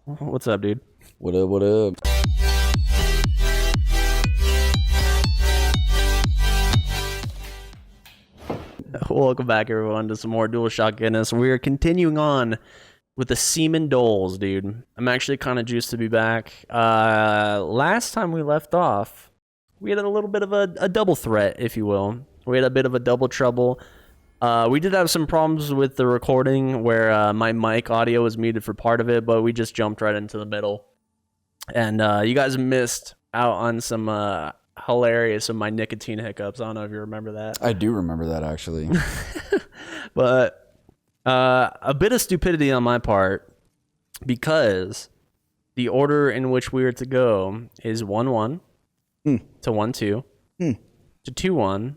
What's up, dude? What up, what up? Welcome back, everyone, to some more DualShock Guinness. We are continuing on with the Seaman Doles, dude. I'm actually kind of juiced to be back. Last time we left off, we had a little bit of a double threat, if you will. We had a bit of a double trouble. We did have some problems with the recording where my mic audio was muted for part of it, but we just jumped right into the middle. And you guys missed out on some hilarious of my nicotine hiccups. I don't know if you remember that. I do remember that, actually. But a bit of stupidity on my part, because the order in which we are to go is 1-1 to 1-2 to 2-1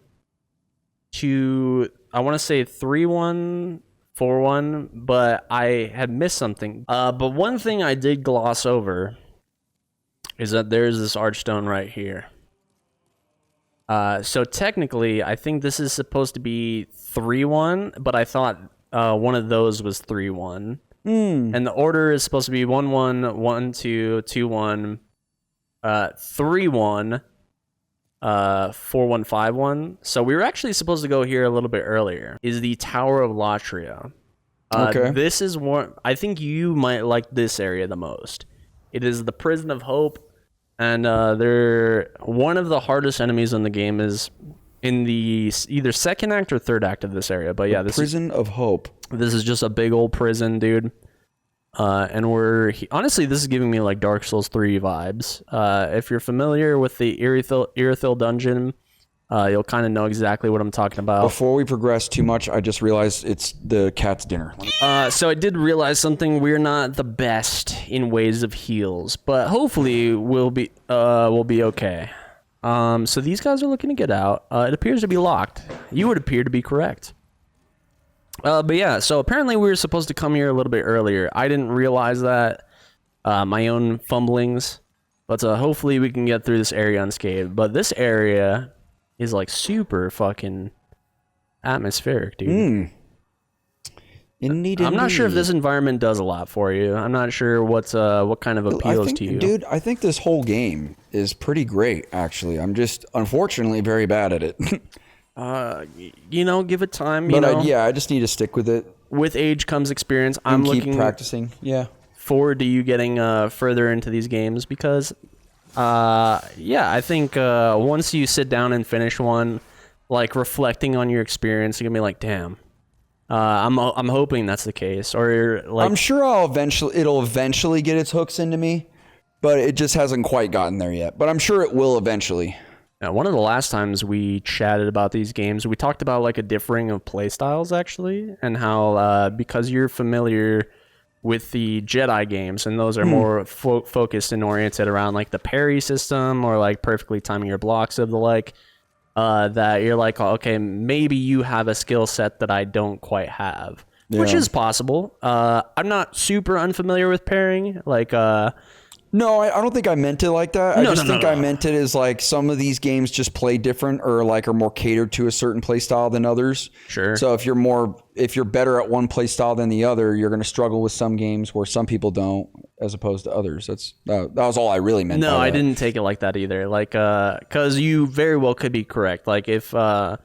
to, I want to say 3-1, 4-1, but I had missed something. But one thing I did gloss over is that there's this archstone right here. So technically, I think this is supposed to be 3-1, but I thought one of those was 3-1. And the order is supposed to be 1-1, 1-2, 2-1, 3-1, 4-1, 5-1. So we were actually supposed to go here a little bit earlier. Is the Tower of Latria. Okay. This is one, I think you might like this area the most. It is the Prison of Hope. And they're one of the hardest enemies in the game is in the either second act or third act of this area. But yeah, this Prison of Hope. This is just a big old prison, dude. And honestly, this is giving me like Dark Souls 3 vibes. If you're familiar with the Irithyll dungeon, you'll kind of know exactly what I'm talking about. Before we progress too much, I just realized it's the cat's dinner. So I did realize something. We're not the best in ways of heals, but hopefully we'll be okay. So these guys are looking to get out. It appears to be locked. You would appear to be correct. But yeah, so apparently we were supposed to come here a little bit earlier. I didn't realize that. My own fumblings. But hopefully we can get through this area unscathed. But this area is like super fucking atmospheric, dude. Indeed, I'm not sure if this environment does a lot for you. I'm not sure what kind of appeals to you. Dude, I think this whole game is pretty great, actually. I'm just, unfortunately, very bad at it. Give it time. But I just need to stick with it. With age comes experience. I'm looking practicing. Yeah. Forward to you getting further into these games because, I think once you sit down and finish one, like reflecting on your experience, you're gonna be like, damn. I'm hoping that's the case, or like I'm sure it'll eventually get its hooks into me, but it just hasn't quite gotten there yet. But I'm sure it will eventually. Now, one of the last times we chatted about these games, we talked about like a differing of play styles actually, and how because you're familiar with the Jedi games, and those are more focused and oriented around like the parry system or like perfectly timing your blocks of the like. That you're like, okay, maybe you have a skill set that I don't quite have, which is possible. I'm not super unfamiliar with pairing. Like, no, I don't think I meant it like that. I think I meant it as like some of these games just play different or like are more catered to a certain play style than others. Sure. So if you're better at one play style than the other, you're going to struggle with some games where some people don't, as opposed to others. That was all I really meant. No, I didn't take it like that either. Like, because you very well could be correct. Like if, I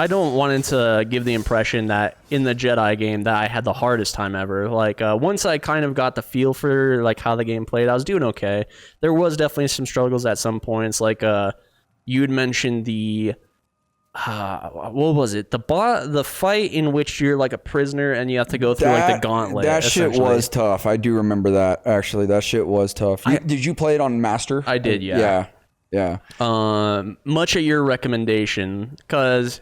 don't want to give the impression that in the Jedi game that I had the hardest time ever. Like once I kind of got the feel for like how the game played, I was doing okay. There was definitely some struggles at some points. Like you had mentioned the what was it? The fight in which you're like a prisoner and you have to go through like the gauntlet. That shit was tough. I do remember that actually. That shit was tough. Did you play it on Master? I did, yeah. Yeah. Much at your recommendation, because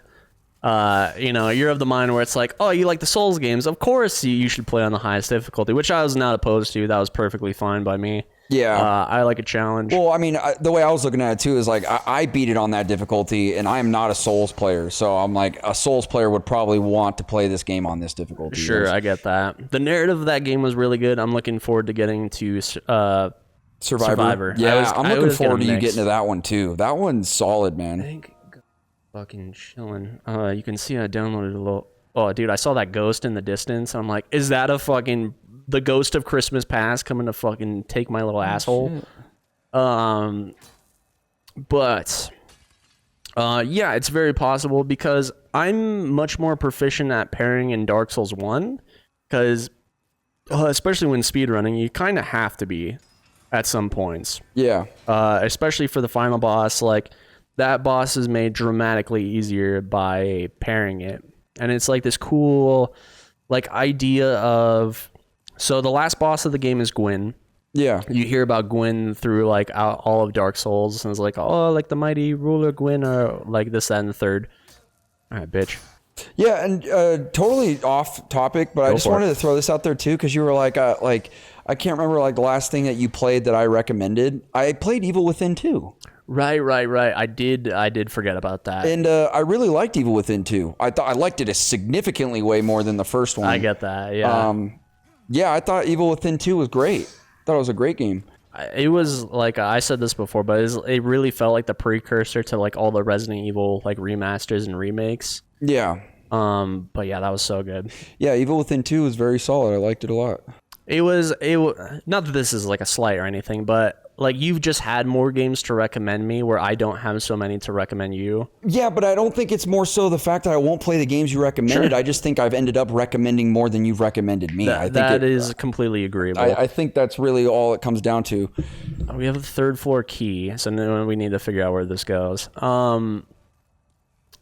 you're of the mind where it's like, oh, you like the Souls games, of course you should play on the highest difficulty, which I was not opposed to. That was perfectly fine by me. Yeah. I like a challenge. Well, I mean, the way I was looking at it too is like I beat it on that difficulty, and I am not a Souls player, so I'm like, a Souls player would probably want to play this game on this difficulty. Sure, I get that. The narrative of that game was really good. I'm looking forward to getting to Survivor. Yeah, I'm looking forward to you getting to that one too. That one's solid, man. I think fucking chilling. You can see I downloaded a little. Oh, dude, I saw that ghost in the distance. I'm like, is that a fucking the ghost of Christmas past coming to fucking take my little asshole. Shit. But yeah, it's very possible because I'm much more proficient at pairing in Dark Souls 1 because especially when speedrunning, you kind of have to be at some points. Yeah. Especially for the final boss, like that boss is made dramatically easier by pairing it. And it's like this cool like idea of, so the last boss of the game is Gwyn. Yeah. You hear about Gwyn through like all of Dark Souls, and it's like, oh, like the mighty ruler Gwyn, or like this, that, and the third. All right, bitch. Yeah, and totally off topic, but I just wanted to throw this out there too, because you were like I can't remember like the last thing that you played that I recommended. I played Evil Within 2. Right. I did forget about that. And I really liked Evil Within 2. I thought I liked it significantly way more than the first one. I get that. Yeah. Yeah, I thought Evil Within 2 was great. Thought it was a great game. It was like, I said this before, but it really felt like the precursor to like all the Resident Evil like remasters and remakes. Yeah. But yeah, that was so good. Yeah, Evil Within 2 was very solid. I liked it a lot. It was not that this is like a slight or anything, but like you've just had more games to recommend me where I don't have so many to recommend you. Yeah, but I don't think it's more so the fact that I won't play the games you recommended. Sure. I just think I've ended up recommending more than you've recommended me. I think that is completely agreeable. I think that's really all it comes down to. We have the third floor key, so now we need to figure out where this goes.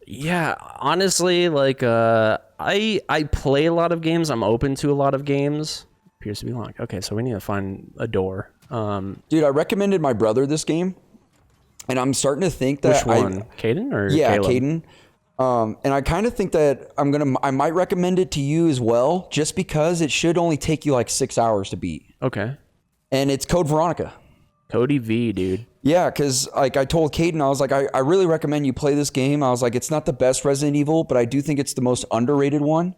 Yeah, honestly, like I play a lot of games. I'm open to a lot of games. Appears to be locked. Okay, so we need to find a door. Dude, I recommended my brother this game, and I'm starting to think that which one, Caden or yeah, Caleb? Caden. And I kind of think that I might recommend it to you as well, just because it should only take you like 6 hours to beat. Okay. And it's Code Veronica. Cody V, dude. Yeah, because like I told Caden, I was like, I really recommend you play this game. I was like, it's not the best Resident Evil, but I do think it's the most underrated one.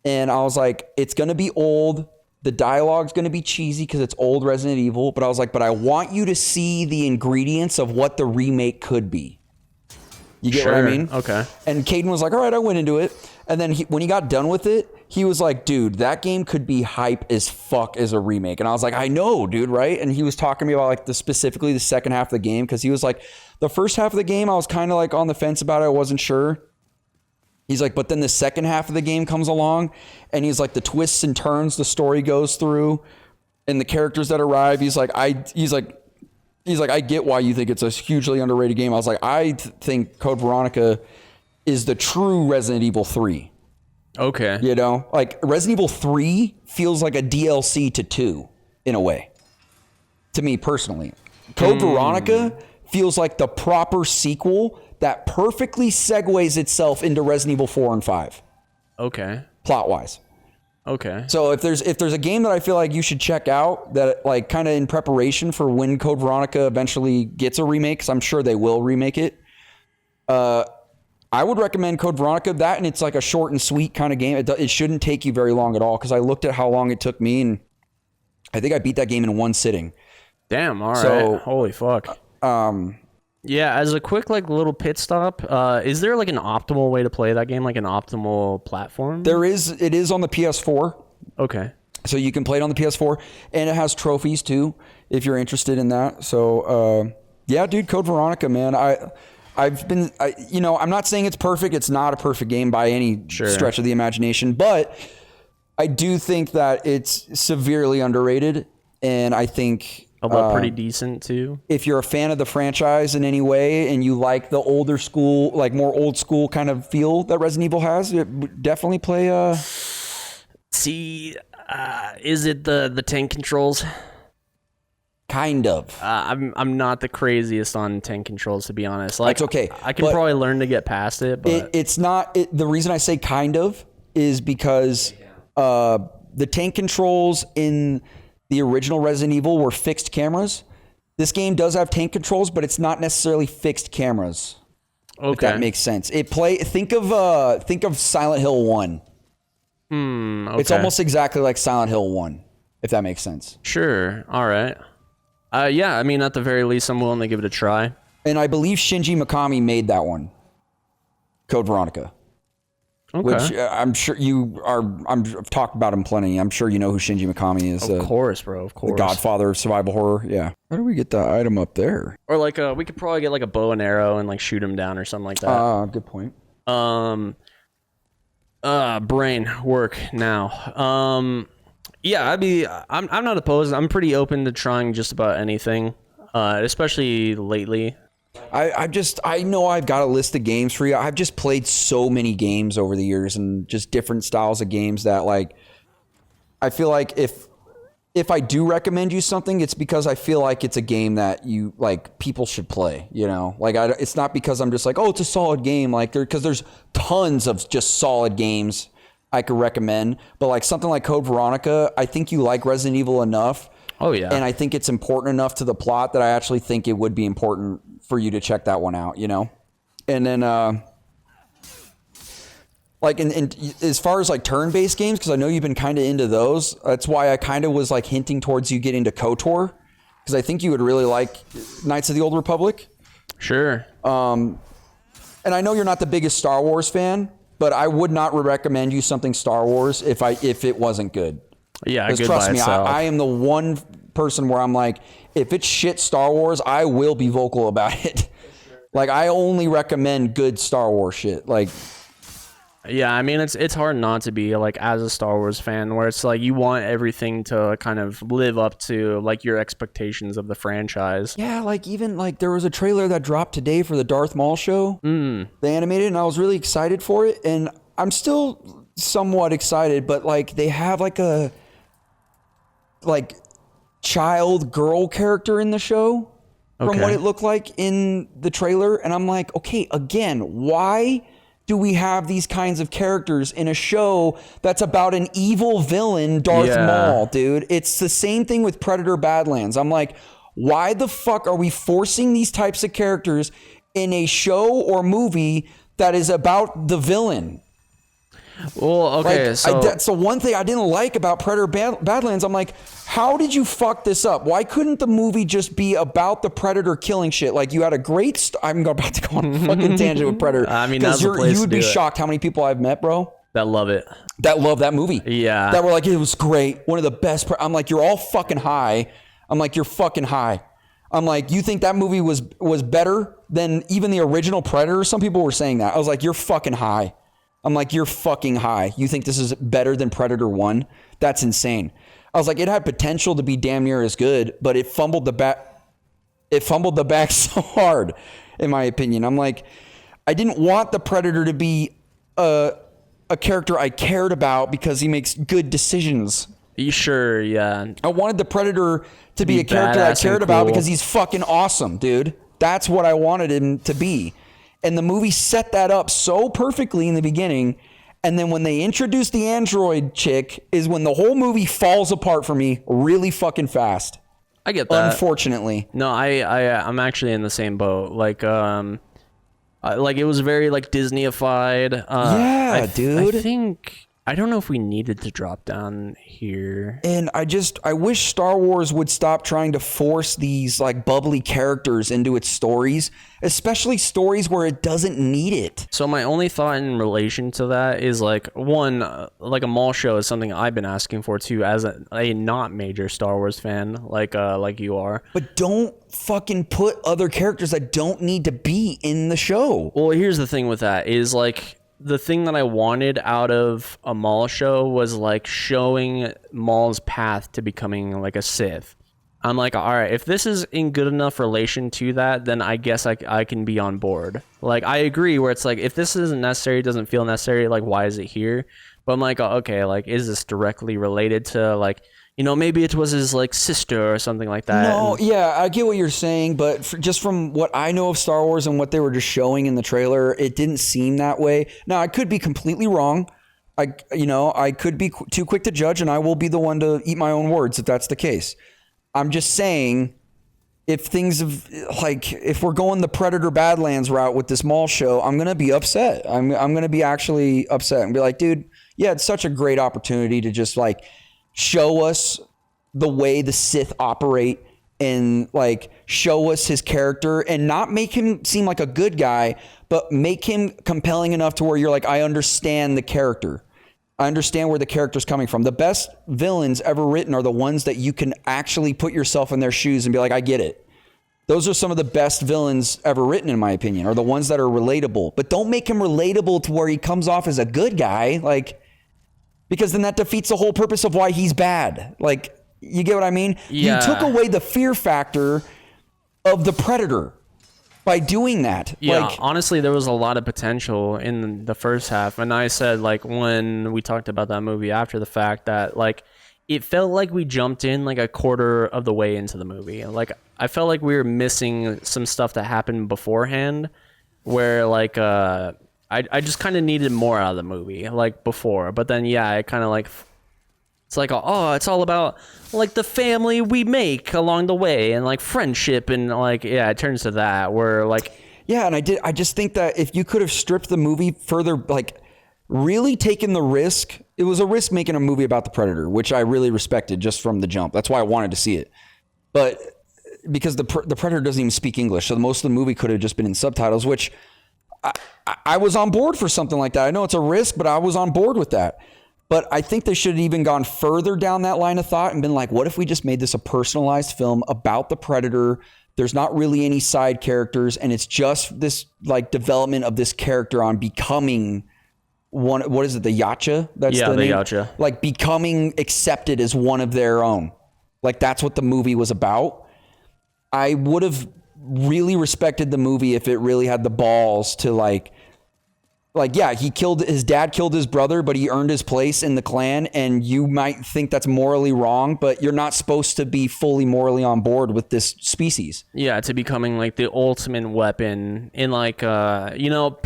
And I was like, it's gonna be old. The dialogue's going to be cheesy because it's old Resident Evil. But I was like, but I want you to see the ingredients of what the remake could be. You get what I mean? Okay. And Caden was like, all right, I went into it. And then when he got done with it, he was like, dude, that game could be hype as fuck as a remake. And I was like, I know, dude, right? And he was talking to me about like specifically the second half of the game, because he was like, the first half of the game, I was kind of like on the fence about it. I wasn't sure. He's like, but then the second half of the game comes along, and he's like, the twists and turns the story goes through, and the characters that arrive. He's like, I get why you think it's a hugely underrated game. I was like, I think Code Veronica is the true Resident Evil 3. Okay. You know, like Resident Evil 3 feels like a DLC to 2 in a way. To me personally, Code Veronica feels like the proper sequel that perfectly segues itself into Resident Evil 4 and 5. Okay. Plot-wise. Okay. So if there's a game that I feel like you should check out that like kind of in preparation for when Code Veronica eventually gets a remake, because I'm sure they will remake it, I would recommend Code Veronica. That, and it's like a short and sweet kind of game. It shouldn't take you very long at all, because I looked at how long it took me, and I think I beat that game in one sitting. Damn, all right. So, holy fuck. Yeah, as a quick like little pit stop, is there like an optimal way to play that game, like an optimal platform? There is. It is on the PS4. Okay. So you can play it on the PS4, and it has trophies too, if you're interested in that. So yeah, dude, Code Veronica, man. I'm not saying it's perfect. It's not a perfect game by any stretch of the imagination, but I do think that it's severely underrated, and I think pretty decent too. If you're a fan of the franchise in any way, and you like the older school, like more old school kind of feel that Resident Evil has, definitely play. See, is it the tank controls? Kind of. I'm not the craziest on tank controls, to be honest. Like, it's okay. I can probably learn to get past it, but it's not. The reason I say kind of is because the tank controls in the original Resident Evil were fixed cameras. This game does have tank controls, but it's not necessarily fixed cameras. Okay. If that makes sense. Think of Silent Hill 1. Okay. It's almost exactly like Silent Hill 1, if that makes sense. Sure. All right. Yeah, I mean, at the very least, I'm willing to give it a try. And I believe Shinji Mikami made that one. Code Veronica. Which I'm sure you are. I've talked about him plenty. I'm sure you know who Shinji Mikami is. Of course, bro. Of course. The godfather of survival horror. Yeah. How do we get the item up there? Or like we could probably get like a bow and arrow and like shoot him down or something like that. Good point. Brain work now. Yeah, I'm not opposed. I'm pretty open to trying just about anything, especially lately. I know I've got a list of games for you. I've just played so many games over the years and just different styles of games that like, I feel like if I do recommend you something, it's because I feel like it's a game that you like people should play, you know, like it's not because I'm just like, oh, it's a solid game. Like because there's tons of just solid games I could recommend, but like something like Code Veronica, I think you like Resident Evil enough. Oh yeah. And I think it's important enough to the plot that I actually think it would be important for you to check that one out, you know? And then, like, in as far as like turn-based games, because I know you've been kind of into those, that's why I kind of was like hinting towards you getting to KOTOR, because I think you would really like Knights of the Old Republic. Sure. And I know you're not the biggest Star Wars fan, but I would not recommend you something Star Wars if it wasn't good. Yeah, because trust me, I am the one person where I'm like, if it's shit Star Wars, I will be vocal about it. Like, I only recommend good Star Wars shit. Like, yeah, I mean, it's hard not to be like as a Star Wars fan, where it's like you want everything to kind of live up to like your expectations of the franchise. Yeah, like even like there was a trailer that dropped today for the Darth Maul show, the animated, and I was really excited for it, and I'm still somewhat excited, but like they have like a child girl character in the show from what it looked like in the trailer, and I'm like, okay, again, why do we have these kinds of characters in a show that's about an evil villain, Darth Maul, dude? It's the same thing with Predator Badlands. I'm like, why the fuck are we forcing these types of characters in a show or movie that is about the villain? Well, okay, like, so that's the one thing I didn't like about Predator Badlands. I'm like, how did you fuck this up? Why couldn't the movie just be about the Predator killing shit? Like, you had a great I'm about to go on a fucking tangent with Predator. I mean, that's the place you would to be do shocked how many people I've met, bro, that love it, that love that movie. Yeah, that were like, it was great, one of the best. I'm like, you're all fucking high. I'm like, you're fucking high. I'm like, you think that movie was better than even the original Predator? Some people were saying that. I was like, you're fucking high. I'm like, you're fucking high. You think this is better than Predator 1? That's insane. I was like, it had potential to be damn near as good, but it fumbled the back. It fumbled the back so hard, in my opinion. I'm like, I didn't want the Predator to be a character I cared about because he makes good decisions. You sure? Yeah. I wanted the Predator to be a character I cared about because he's fucking awesome, dude. That's what I wanted him to be. And the movie set that up so perfectly in the beginning. And then when they introduced the android chick is when the whole movie falls apart for me really fucking fast. I get that. Unfortunately. No, I'm actually in the same boat. Like it was very like Disney-ified. Yeah, dude. I don't know if we needed to drop down here. And I wish Star Wars would stop trying to force these like bubbly characters into its stories, especially stories where it doesn't need it. So my only thought in relation to that is like one, like a mall show is something I've been asking for too, as a not major Star Wars fan, like you are. But don't fucking put other characters that don't need to be in the show. Well, here's the thing with that is like, the thing that I wanted out of a Maul show was like showing Maul's path to becoming like a Sith. I'm like, all right, if this is in good enough relation to that, then I guess I can be on board. Like, I agree where it's like, if this isn't necessary, doesn't feel necessary, like, why is it here? But I'm like, okay, like, is this directly related to like, you know, maybe it was his like sister or something like that. No, yeah, I get what you're saying, but just from what I know of Star Wars and what they were just showing in the trailer, it didn't seem that way. Now, I could be completely wrong. I could be too quick to judge, and I will be the one to eat my own words if that's the case. I'm just saying, if we're going the Predator Badlands route with this Maul show, I'm gonna be upset. I'm gonna be actually upset and be like, dude, yeah, it's such a great opportunity to just like show us the way the Sith operate and like show us his character and not make him seem like a good guy, but make him compelling enough to where you're like, I understand the character. I understand where the character's coming from. The best villains ever written are the ones that you can actually put yourself in their shoes and be like, I get it. Those are some of the best villains ever written, in my opinion, are the ones that are relatable. But don't make him relatable to where he comes off as a good guy, like, because then that defeats the whole purpose of why he's bad. Like, you get what I mean? Yeah. You took away the fear factor of the Predator by doing that. Yeah, like, honestly, there was a lot of potential in the first half. And I said, like, when we talked about that movie after the fact, that, like, it felt like we jumped in like a quarter of the way into the movie. Like, I felt like we were missing some stuff that happened beforehand where, like, I just kind of needed more out of the movie, like, before. But then, yeah, it kind of, like, it's like, oh, it's all about, like, the family we make along the way and, like, friendship. And, like, yeah, it turns to that where, like... Yeah, and I just think that if you could have stripped the movie further, like, really taken the risk... It was a risk making a movie about the Predator, which I really respected just from the jump. That's why I wanted to see it. But because the Predator doesn't even speak English, so most of the movie could have just been in subtitles, which I was on board for something like that. I know it's a risk, but I was on board with that. But I think they should have even gone further down that line of thought and been like, what if we just made this a personalized film about the Predator? There's not really any side characters, and it's just this, like, development of this character on becoming... what is it, the Yacha? That's the name? Yacha. Like, becoming accepted as one of their own. Like, that's what the movie was about. I would have really respected the movie if it really had the balls to, like, yeah, his dad killed his brother, but he earned his place in the clan, and you might think that's morally wrong, but you're not supposed to be fully morally on board with this species. Yeah, to becoming, like, the ultimate weapon in, like, you know,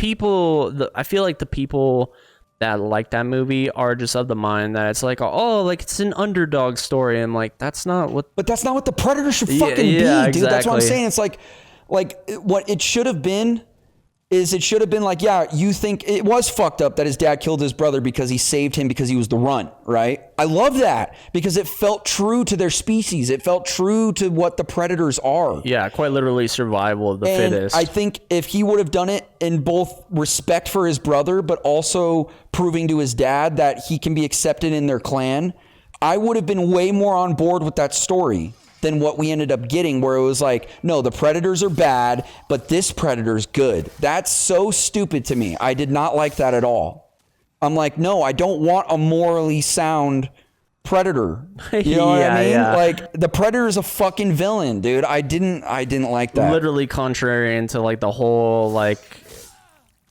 I feel like the people that like that movie are just of the mind that it's like, oh, like, it's an underdog story. And, like, that's not what... But that's not what the Predator should fucking be, dude. Exactly. That's what I'm saying. It's like what it should have been is it should have been like, yeah, you think it was fucked up that his dad killed his brother because he saved him because he was the runt, right? I love that because it felt true to their species. It felt true to what the predators are. Yeah, quite literally survival of the fittest. I think if he would have done it in both respect for his brother, but also proving to his dad that he can be accepted in their clan, I would have been way more on board with that story than what we ended up getting, where it was like, no, the predators are bad, but this predator's good. That's so stupid to me. I did not like that at all. I'm like, no, I don't want a morally sound predator. You know what I mean? Yeah. Like, the predator is a fucking villain, dude. I didn't like that. Literally contrary into, like, the whole, like,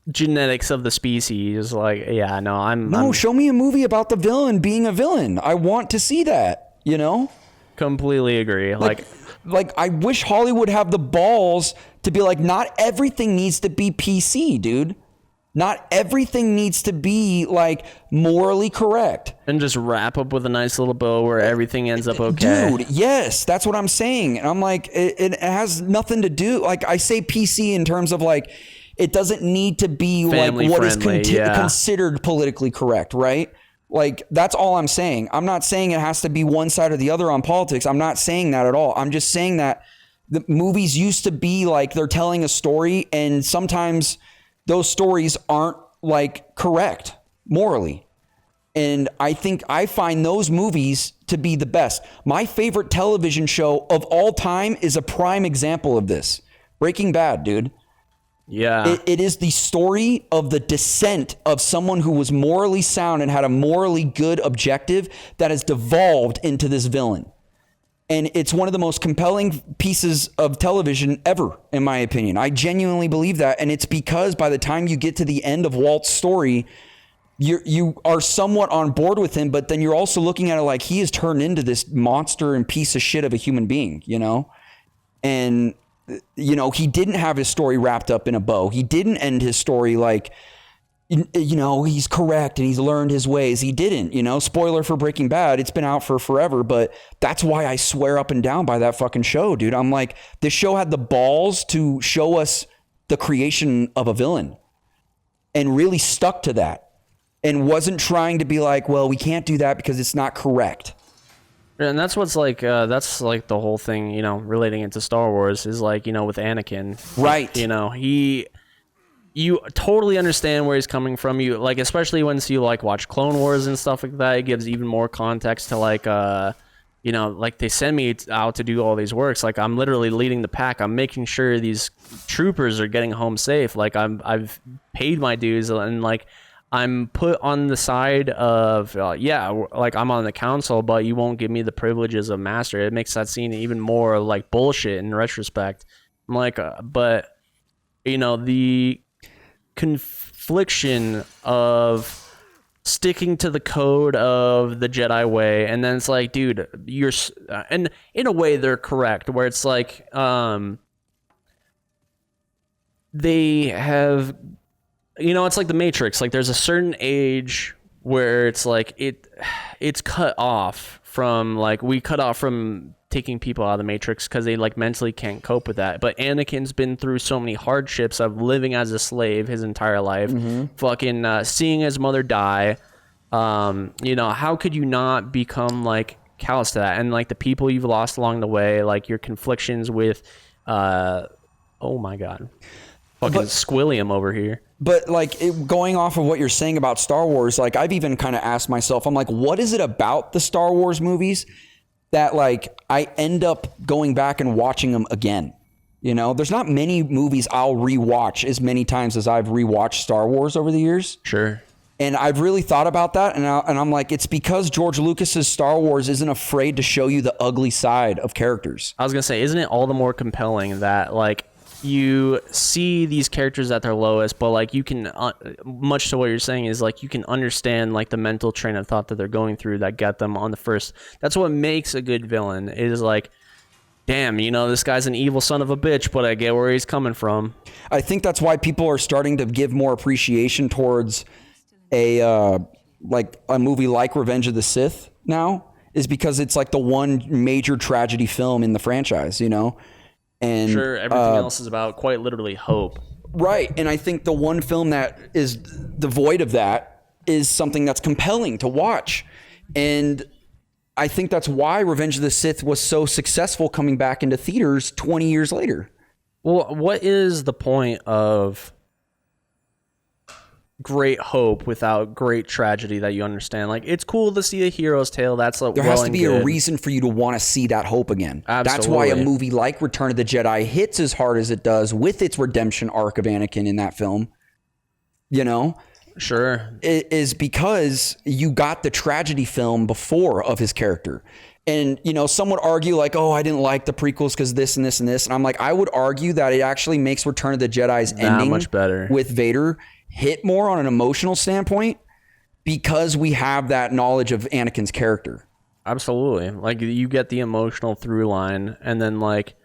genetics of the species. Like, yeah, no, show me a movie about the villain being a villain. I want to see that, you know? Completely agree. Like I wish Hollywood have the balls to be like, not everything needs to be PC, dude. Not everything needs to be, like, morally correct. And just wrap up with a nice little bow where everything ends up okay. Dude, yes, that's what I'm saying. And I'm like, it has nothing to do, like, I say PC in terms of, like, it doesn't need to be family like what friendly, is considered politically correct, right? Like, that's all I'm saying. I'm not saying it has to be one side or the other on politics. I'm not saying that at all. I'm just saying that the movies used to be like they're telling a story, and sometimes those stories aren't, like, correct morally. And I think I find those movies to be the best. My favorite television show of all time is a prime example of this. Breaking Bad, dude. Yeah. It is the story of the descent of someone who was morally sound and had a morally good objective that has devolved into this villain. And it's one of the most compelling pieces of television ever, in my opinion. I genuinely believe that. And it's because by the time you get to the end of Walt's story, you are somewhat on board with him, but then you're also looking at it like he has turned into this monster and piece of shit of a human being, you know? And, you know, he didn't have his story wrapped up in a bow. He didn't end his story like, you know, he's correct and he's learned his ways. He didn't, you know, spoiler for Breaking Bad. It's been out for forever, but that's why I swear up and down by that fucking show, dude. I'm like, this show had the balls to show us the creation of a villain and really stuck to that and wasn't trying to be like, well, we can't do that because it's not correct. And that's what's like that's like the whole thing, you know, relating it to Star Wars is like, you know, with Anakin. Right. You know, you totally understand where he's coming from. You like, especially once you like watch Clone Wars and stuff like that, it gives even more context to like you know, like they send me out to do all these works. Like I'm literally leading the pack. I'm making sure these troopers are getting home safe. Like I've paid my dues and like I'm put on the side of yeah, like I'm on the council, but you won't give me the privileges of master. It makes that scene even more like bullshit in retrospect. I'm like, but you know, the confliction of sticking to the code of the Jedi way, and then it's like, dude, you're and in a way they're correct, where it's like they have, you know, it's like the Matrix. Like there's a certain age where it's like it's cut off from, like we cut off from taking people out of the Matrix because they like mentally can't cope with that. But Anakin's been through so many hardships of living as a slave his entire life, fucking seeing his mother die. You know, how could you not become like callous to that? And like the people you've lost along the way, like your conflictions with oh my god, fucking Squilliam over here. But like going off of what you're saying about Star Wars, like I've even kind of asked myself, I'm like, what is it about the Star Wars movies that like I end up going back and watching them again? You know, there's not many movies I'll rewatch as many times as I've rewatched Star Wars over the years. Sure. And I've really thought about that, and I'm like, it's because George Lucas's Star Wars isn't afraid to show you the ugly side of characters. I was gonna say, isn't it all the more compelling that like you see these characters at their lowest, but like you can, much to what you're saying is like you can understand like the mental train of thought that they're going through that get them on the first. That's what makes a good villain, is like, damn, you know, this guy's an evil son of a bitch, but I get where he's coming from. I think that's why people are starting to give more appreciation towards a movie like Revenge of the Sith now, is because it's like the one major tragedy film in the franchise, you know? And sure, everything else is about quite literally hope. Right. And I think the one film that is devoid of that is something that's compelling to watch. And I think that's why Revenge of the Sith was so successful coming back into theaters 20 years later. Well, what is the point of great hope without great tragedy that you understand? Like, it's cool to see a hero's tale. That's like, there has to be a reason for you to want to see that hope again. Absolutely. That's why a movie like Return of the Jedi hits as hard as it does with its redemption arc of Anakin in that film. You know? Sure. It is because you got the tragedy film before of his character. And, you know, some would argue like, oh, I didn't like the prequels because this and this and this. And I'm like, I would argue that it actually makes Return of the Jedi's ending much better with Vader hit more on an emotional standpoint because we have that knowledge of Anakin's character. Absolutely. Like, you get the emotional through line, and then like,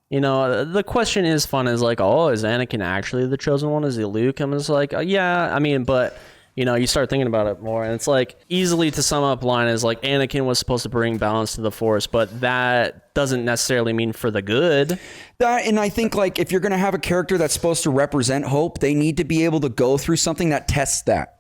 you know, the question is fun, is like, oh, is Anakin actually the chosen one? Is he Luke? I'm just like, yeah, I mean, but you know, you start thinking about it more, and it's like, easily to sum up line is like, Anakin was supposed to bring balance to the Force, but that doesn't necessarily mean for the good. And I think like if you're going to have a character that's supposed to represent hope, they need to be able to go through something that tests that.